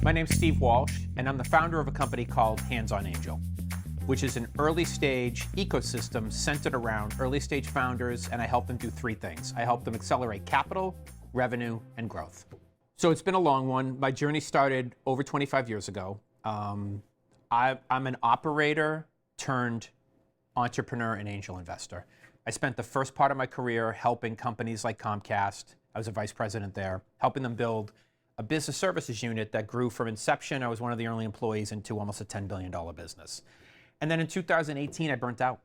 My name's Steve Walsh, and I'm the founder of a company called Hands On Angel, which is an early stage ecosystem centered around early stage founders, and I help them do three things. I help them accelerate capital, revenue, and growth. So it's been a long one. My journey started over 25 years ago. I'm an operator turned entrepreneur and angel investor. I spent the first part of my career helping companies like Comcast. I was a vice president there, helping them build a business services unit that grew from inception. I was one of the early employees into almost a $10 billion business. And then in 2018, I burnt out.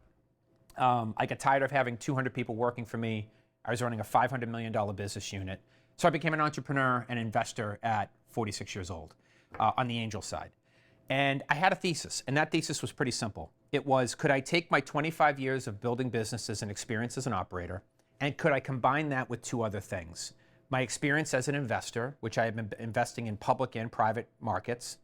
I got tired of having 200 people working for me. I was running a $500 million business unit. So I became an entrepreneur and investor at 46 years old on the angel side. And I had a thesis, and that thesis was pretty simple. It was, could I take my 25 years of building businesses and experience as an operator, and could I combine that with two other things? My experience as an investor, which I have been investing in public and private markets,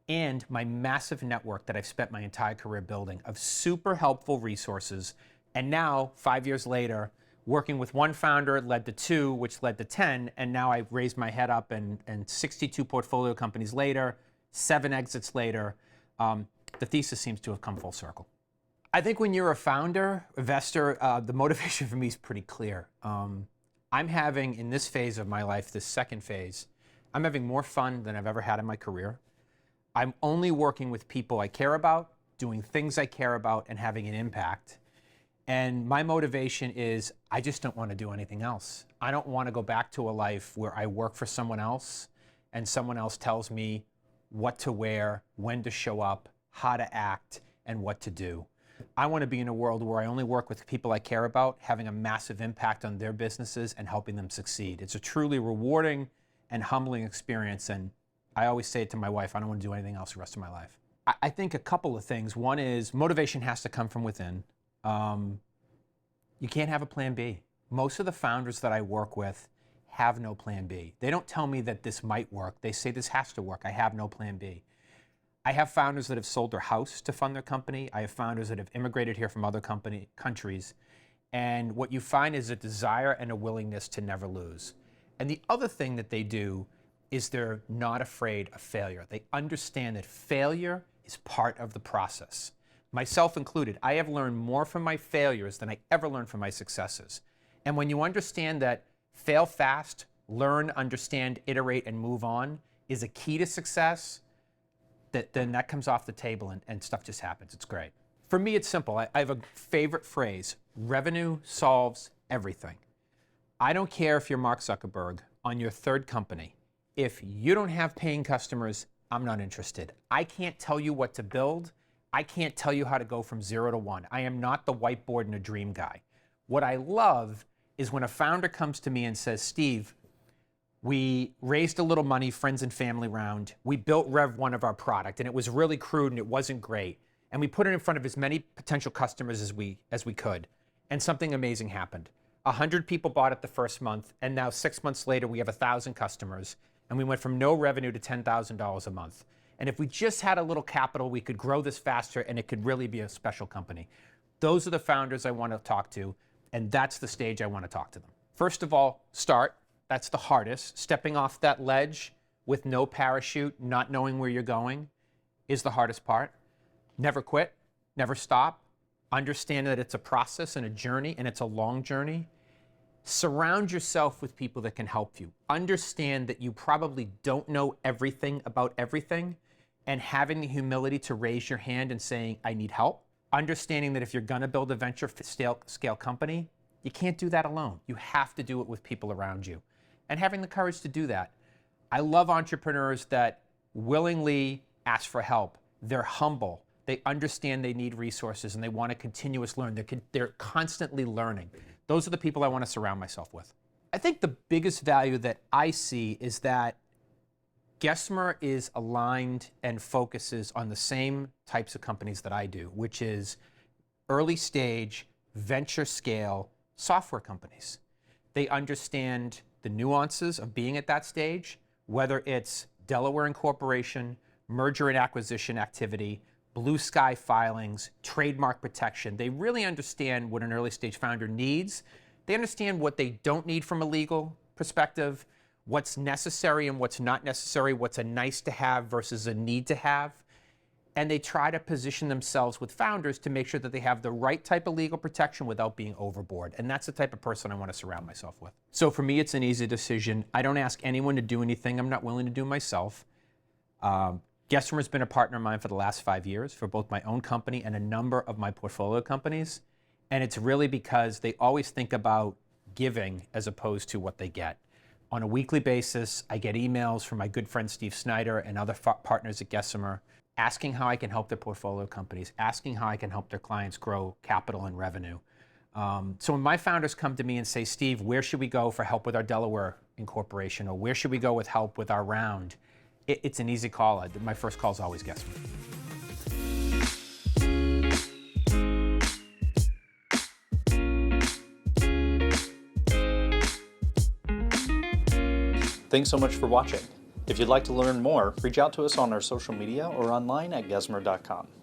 and my massive network that I've spent my entire career building of super helpful resources. And now, 5 years later, working with one founder led to two, which led to 10, and now I've raised my head up and 62 portfolio companies later, 7 exits later, the thesis seems to have come full circle. I think when you're a founder, investor, the motivation for me is pretty clear. I'm having, in this phase of my life, this second phase, I'm having more fun than I've ever had in my career. I'm only working with people I care about, doing things I care about, and having an impact. And my motivation is, I just don't want to do anything else. I don't want to go back to a life where I work for someone else, and someone else tells me what to wear, when to show up, how to act, and what to do. I want to be in a world where I only work with people I care about, having a massive impact on their businesses and helping them succeed. It's a truly rewarding and humbling experience, and I always say it to my wife, I don't want to do anything else the rest of my life. I think a couple of things. One is motivation has to come from within. You can't have a plan B. Most of the founders that I work with have no plan B. They don't tell me that this might work. They say this has to work. I have no plan B. I have founders that have sold their house to fund their company. I have founders that have immigrated here from other countries. And what you find is a desire and a willingness to never lose. And the other thing that they do is they're not afraid of failure. They understand that failure is part of the process. Myself included, I have learned more from my failures than I ever learned from my successes. And when you understand that fail fast, learn, understand, iterate, and move on is a key to success, then that comes off the table and stuff just happens. It's great. For me, it's simple. I have a favorite phrase: revenue solves everything. I don't care if you're Mark Zuckerberg on your third company. If you don't have paying customers, I'm not interested. I can't tell you what to build. I can't tell you how to go from 0 to 1. I am not the whiteboard and a dream guy. What I love is when a founder comes to me and says, Steve, we raised a little money, friends and family round. We built Rev 1 of our product, and it was really crude and it wasn't great. And we put it in front of as many potential customers as we could. And something amazing happened. 100 people bought it the first month, and now 6 months later, we have 1,000 customers. And we went from no revenue to $10,000 a month. And if we just had a little capital, we could grow this faster, and it could really be a special company. Those are the founders I want to talk to, and that's the stage I want to talk to them. First of all, start. That's the hardest. Stepping off that ledge with no parachute, not knowing where you're going, is the hardest part. Never quit, never stop. Understand that it's a process and a journey, and it's a long journey. Surround yourself with people that can help you. Understand that you probably don't know everything about everything, and having the humility to raise your hand and saying, I need help. Understanding that if you're going to build a venture scale company, you can't do that alone. You have to do it with people around you. And having the courage to do that. I love entrepreneurs that willingly ask for help. They're humble. They understand they need resources, and they want to continuously learn. They're constantly learning. Those are the people I want to surround myself with. I think the biggest value that I see is that Gesmer is aligned and focuses on the same types of companies that I do, which is early stage, venture scale software companies. They understand the nuances of being at that stage, whether it's Delaware incorporation, merger and acquisition activity, blue sky filings, trademark protection. They really understand what an early stage founder needs. They understand what they don't need from a legal perspective, what's necessary and what's not necessary, what's a nice to have versus a need to have. And they try to position themselves with founders to make sure that they have the right type of legal protection without being overboard. And that's the type of person I want to surround myself with. So for me, it's an easy decision. I don't ask anyone to do anything I'm not willing to do myself. Gesmer's been a partner of mine for the last 5 years for both my own company and a number of my portfolio companies. And it's really because they always think about giving as opposed to what they get. On a weekly basis, I get emails from my good friend Steve Snyder and other partners at Gesmer asking how I can help their portfolio companies, asking how I can help their clients grow capital and revenue. So when my founders come to me and say, Steve, where should we go for help with our Delaware incorporation, or where should we go with help with our round? It's an easy call. My first call is always Gesmer. Thanks so much for watching. If you'd like to learn more, reach out to us on our social media or online at gesmer.com.